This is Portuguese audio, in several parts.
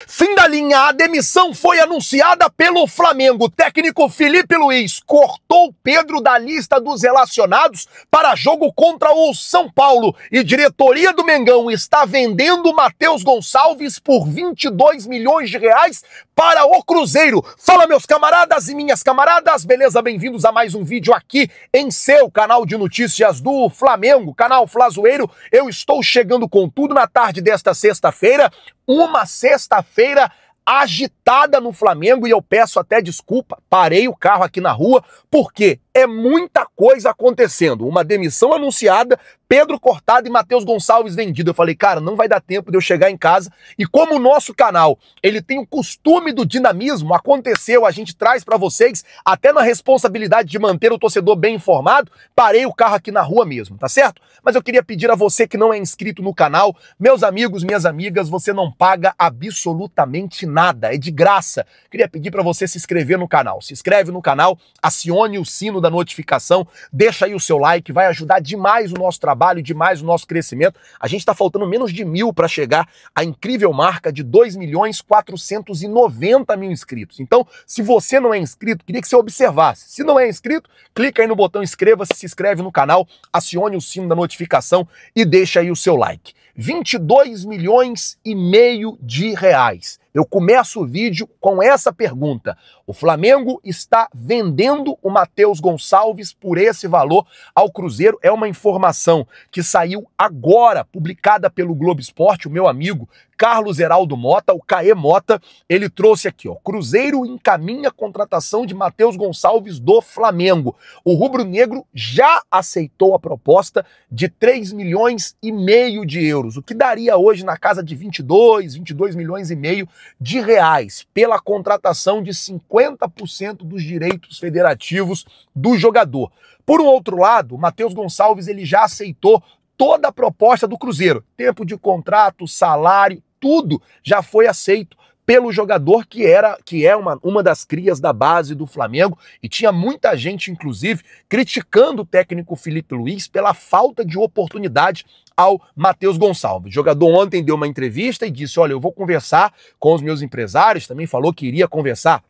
Fim da linha, a demissão foi anunciada pelo Flamengo. O técnico Felipe Luiz cortou Pedro da lista dos relacionados para jogo contra o São Paulo. E diretoria do Mengão está vendendo Matheus Gonçalves por 22 milhões de reais para o Cruzeiro. Fala, meus camaradas e minhas camaradas, beleza? Bem-vindos a mais um vídeo aqui em seu canal de notícias do Flamengo, canal Flazoeiro. Eu estou chegando com tudo na tarde desta sexta-feira. Uma sexta-feira agitada no Flamengo e eu peço até desculpa, parei o carro aqui na rua, porque é muita coisa acontecendo. Uma demissão anunciada, Pedro cortado e Matheus Gonçalves vendido. Eu falei, cara, não vai dar tempo de eu chegar em casa. E como o nosso canal, ele tem o costume do dinamismo, aconteceu, a gente traz pra vocês, até na responsabilidade de manter o torcedor bem informado, parei o carro aqui na rua mesmo, tá certo? Mas eu queria pedir a você que não é inscrito no canal, meus amigos, minhas amigas, você não paga absolutamente nada, é de graça. Queria pedir pra você se inscrever no canal. Se inscreve no canal, acione o sino da notificação, deixa aí o seu like, vai ajudar demais o nosso trabalho, demais o nosso crescimento. A gente tá faltando menos de 1.000 para chegar à incrível marca de 2.490.000 inscritos. Então, se você não é inscrito, queria que você observasse. Se não é inscrito, clica aí no botão inscreva-se, se inscreve no canal, acione o sino da notificação e deixa aí o seu like. 22 milhões e meio de reais. Eu começo o vídeo com essa pergunta. O Flamengo está vendendo o Matheus Gonçalves por esse valor ao Cruzeiro. É uma informação que saiu agora, publicada pelo Globo Esporte, o meu amigo Carlos Heraldo Mota, o Caê Mota, ele trouxe aqui, ó, Cruzeiro encaminha a contratação de Matheus Gonçalves do Flamengo. O rubro-negro já aceitou a proposta de 3 milhões e meio de euros, o que daria hoje na casa de 22 milhões e meio de reais, pela contratação de 50% dos direitos federativos do jogador. Por um outro lado, o Matheus Gonçalves ele já aceitou toda a proposta do Cruzeiro, tempo de contrato, salário, tudo já foi aceito pelo jogador que é uma das crias da base do Flamengo, e tinha muita gente, inclusive, criticando o técnico Felipe Luiz pela falta de oportunidade ao Matheus Gonçalves. O jogador ontem deu uma entrevista e disse, olha, eu vou conversar com os meus empresários, também falou que iria conversar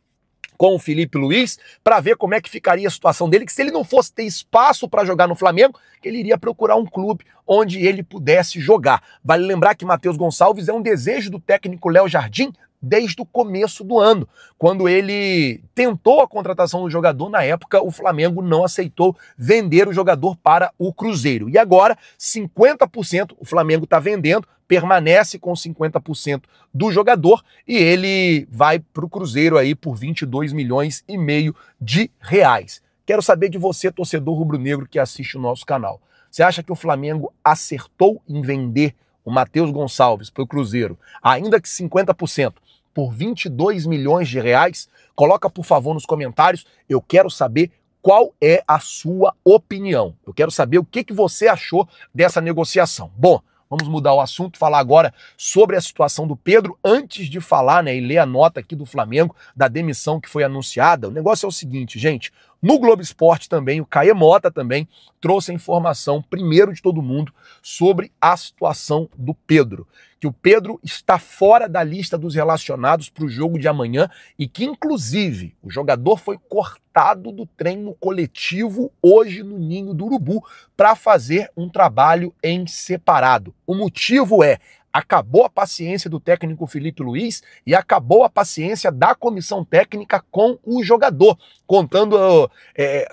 com o Felipe Luiz, para ver como é que ficaria a situação dele, que se ele não fosse ter espaço para jogar no Flamengo, ele iria procurar um clube onde ele pudesse jogar. Vale lembrar que Matheus Gonçalves é um desejo do técnico Léo Jardim desde o começo do ano. Quando ele tentou a contratação do jogador, na época o Flamengo não aceitou vender o jogador para o Cruzeiro. E agora, 50% o Flamengo está vendendo, permanece com 50% do jogador e ele vai para o Cruzeiro aí por 22 milhões e meio de reais. Quero saber de você, torcedor rubro-negro que assiste o nosso canal. Você acha que o Flamengo acertou em vender o Matheus Gonçalves para o Cruzeiro, ainda que 50%, por 22 milhões de reais? Coloca, por favor, nos comentários. Eu quero saber qual é a sua opinião. Eu quero saber o que você achou dessa negociação. Bom, vamos mudar o assunto, falar agora sobre a situação do Pedro. Antes de falar, né, e ler a nota aqui do Flamengo, da demissão que foi anunciada, o negócio é o seguinte, gente, no Globo Esporte também, o Caê Mota também trouxe a informação, primeiro de todo mundo, sobre a situação do Pedro. Que o Pedro está fora da lista dos relacionados para o jogo de amanhã e que, inclusive, o jogador foi cortado do treino coletivo hoje no Ninho do Urubu para fazer um trabalho em separado. O motivo é: acabou a paciência do técnico Felipe Luiz e acabou a paciência da comissão técnica com o jogador,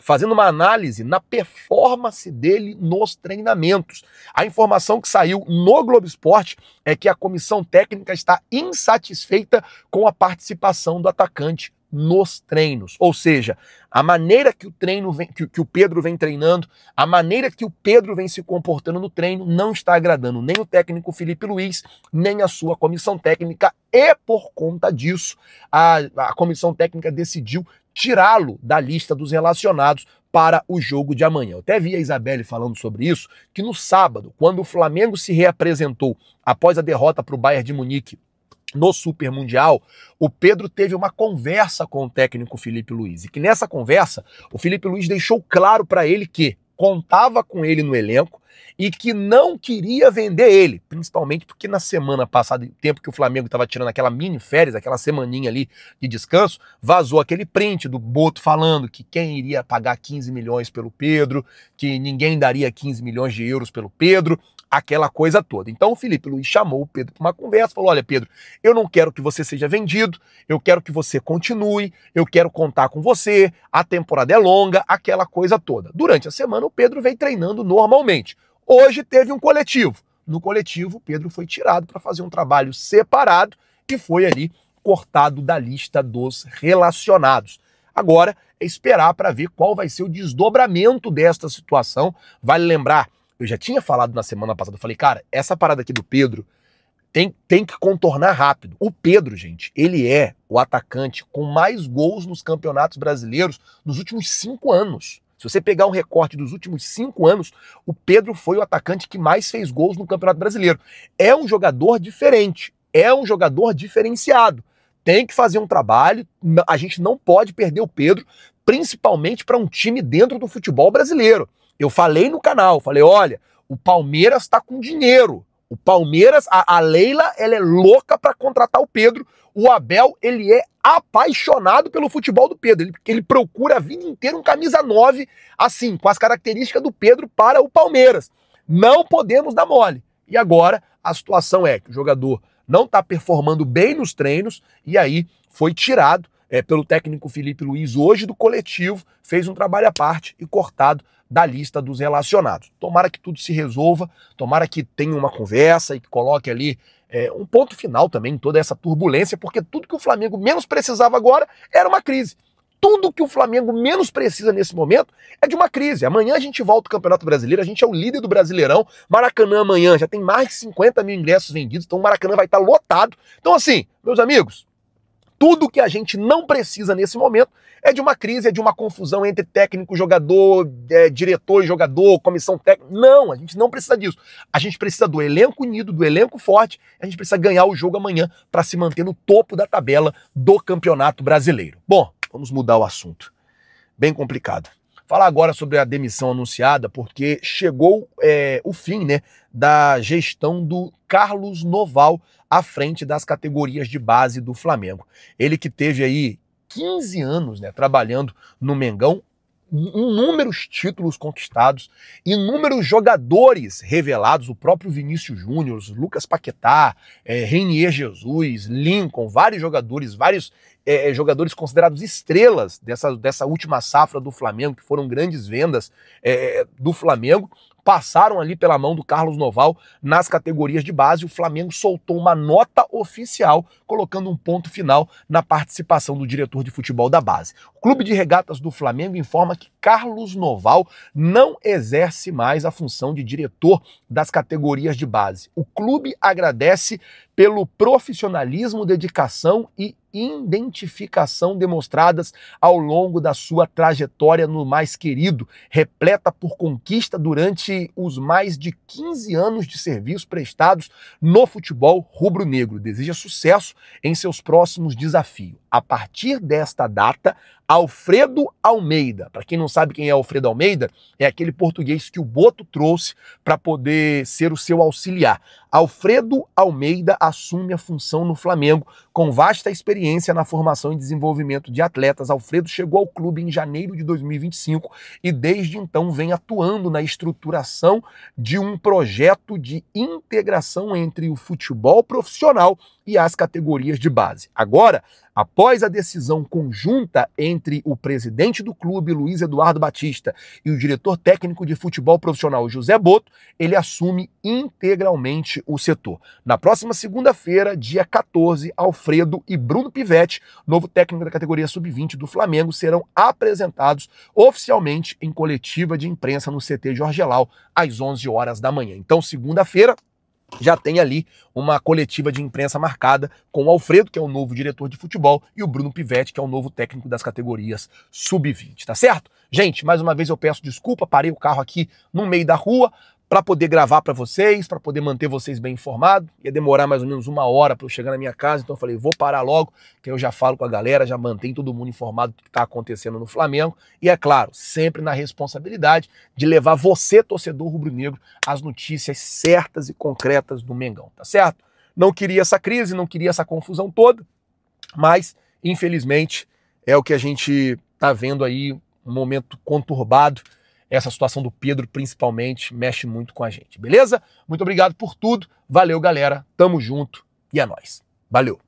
fazendo uma análise na performance dele nos treinamentos. A informação que saiu no Globo Esporte é que a comissão técnica está insatisfeita com a participação do atacante nos treinos, ou seja, a maneira que o Pedro vem treinando, a maneira que o Pedro vem se comportando no treino não está agradando nem o técnico Felipe Luiz, nem a sua comissão técnica, e por conta disso a comissão técnica decidiu tirá-lo da lista dos relacionados para o jogo de amanhã. Eu até vi a Isabelle falando sobre isso, que no sábado, quando o Flamengo se reapresentou após a derrota para o Bayern de Munique no Super Mundial, o Pedro teve uma conversa com o técnico Felipe Luiz, e que nessa conversa o Felipe Luiz deixou claro para ele que contava com ele no elenco e que não queria vender ele, principalmente porque na semana passada, o tempo que o Flamengo estava tirando aquela mini férias, aquela semaninha ali de descanso, vazou aquele print do Boto falando que quem iria pagar 15 milhões pelo Pedro, que ninguém daria 15 milhões de euros pelo Pedro, aquela coisa toda. Então o Felipe Luiz chamou o Pedro para uma conversa, falou: olha, Pedro, eu não quero que você seja vendido, eu quero que você continue, eu quero contar com você, a temporada é longa, aquela coisa toda. Durante a semana o Pedro veio treinando normalmente. Hoje teve um coletivo. No coletivo, o Pedro foi tirado para fazer um trabalho separado e foi ali cortado da lista dos relacionados. Agora é esperar para ver qual vai ser o desdobramento desta situação. Vale lembrar, eu já tinha falado na semana passada, eu falei, cara, essa parada aqui do Pedro tem que contornar rápido. O Pedro, gente, ele é o atacante com mais gols nos campeonatos brasileiros nos últimos 5 anos. Se você pegar um recorte dos últimos 5 anos, o Pedro foi o atacante que mais fez gols no Campeonato Brasileiro. É um jogador diferente, é um jogador diferenciado. Tem que fazer um trabalho, a gente não pode perder o Pedro, principalmente para um time dentro do futebol brasileiro. Eu falei no canal, falei, olha, o Palmeiras está com dinheiro. O Palmeiras, a Leila, ela é louca para contratar o Pedro. O Abel, ele é apaixonado pelo futebol do Pedro. Ele procura a vida inteira um camisa 9, assim, com as características do Pedro para o Palmeiras. Não podemos dar mole. E agora a situação é que o jogador não está performando bem nos treinos e aí foi tirado pelo técnico Felipe Luiz hoje do coletivo, fez um trabalho à parte e cortado da lista dos relacionados. Tomara que tudo se resolva, tomara que tenha uma conversa e que coloque ali um ponto final também em toda essa turbulência, porque tudo que o Flamengo menos precisava agora era uma crise. Tudo que o Flamengo menos precisa nesse momento é de uma crise. Amanhã a gente volta ao Campeonato Brasileiro, a gente é o líder do Brasileirão. Maracanã amanhã já tem mais de 50 mil ingressos vendidos, então o Maracanã vai estar lotado. Então assim, meus amigos, tudo que a gente não precisa nesse momento é de uma crise, é de uma confusão entre técnico, jogador, diretor e jogador, comissão técnica. Não, a gente não precisa disso. A gente precisa do elenco unido, do elenco forte. A gente precisa ganhar o jogo amanhã para se manter no topo da tabela do Campeonato Brasileiro. Bom, vamos mudar o assunto. Bem complicado. Falar agora sobre a demissão anunciada, porque chegou o fim, né, da gestão do Carlos Noval à frente das categorias de base do Flamengo. Ele que teve aí 15 anos, né, trabalhando no Mengão, inúmeros títulos conquistados, inúmeros jogadores revelados, o próprio Vinícius Júnior, Lucas Paquetá, Reinier Jesus, Lincoln, vários jogadores considerados estrelas dessa última safra do Flamengo, que foram grandes vendas do Flamengo, passaram ali pela mão do Carlos Noval nas categorias de base. O Flamengo soltou uma nota oficial colocando um ponto final na participação do diretor de futebol da base. O Clube de Regatas do Flamengo informa que Carlos Noval não exerce mais a função de diretor das categorias de base. O clube agradece pelo profissionalismo, dedicação e identificação demonstradas ao longo da sua trajetória no mais querido, repleta por conquista durante os mais de 15 anos de serviços prestados no futebol rubro-negro. Deseja sucesso em seus próximos desafios. A partir desta data, Alfredo Almeida, para quem não sabe quem é Alfredo Almeida, é aquele português que o Boto trouxe para poder ser o seu auxiliar. Alfredo Almeida assume a função no Flamengo com vasta experiência na formação e desenvolvimento de atletas. Alfredo chegou ao clube em janeiro de 2025 e desde então vem atuando na estruturação de um projeto de integração entre o futebol profissional e as categorias de base. Agora, após a decisão conjunta entre o presidente do clube, Luiz Eduardo Batista, e o diretor técnico de futebol profissional, José Boto, ele assume integralmente o setor. Na próxima segunda-feira, dia 14, Alfredo e Bruno Pivetti, novo técnico da categoria sub-20 do Flamengo, serão apresentados oficialmente em coletiva de imprensa no CT Jorge Elal, às 11 horas da manhã. Então, segunda-feira, já tem ali uma coletiva de imprensa marcada com o Alfredo, que é o novo diretor de futebol, e o Bruno Pivetti, que é o novo técnico das categorias sub-20, tá certo? Gente, mais uma vez eu peço desculpa, parei o carro aqui no meio da rua para poder gravar para vocês, para poder manter vocês bem informados. Ia demorar mais ou menos 1 hora para eu chegar na minha casa, então eu falei, vou parar logo, que eu já falo com a galera, já mantenho todo mundo informado do que está acontecendo no Flamengo. E é claro, sempre na responsabilidade de levar você, torcedor rubro-negro, as notícias certas e concretas do Mengão, tá certo? Não queria essa crise, não queria essa confusão toda, mas, infelizmente, é o que a gente está vendo aí, um momento conturbado. Essa situação do Pedro, principalmente, mexe muito com a gente, beleza? Muito obrigado por tudo, valeu, galera, tamo junto e é nóis. Valeu!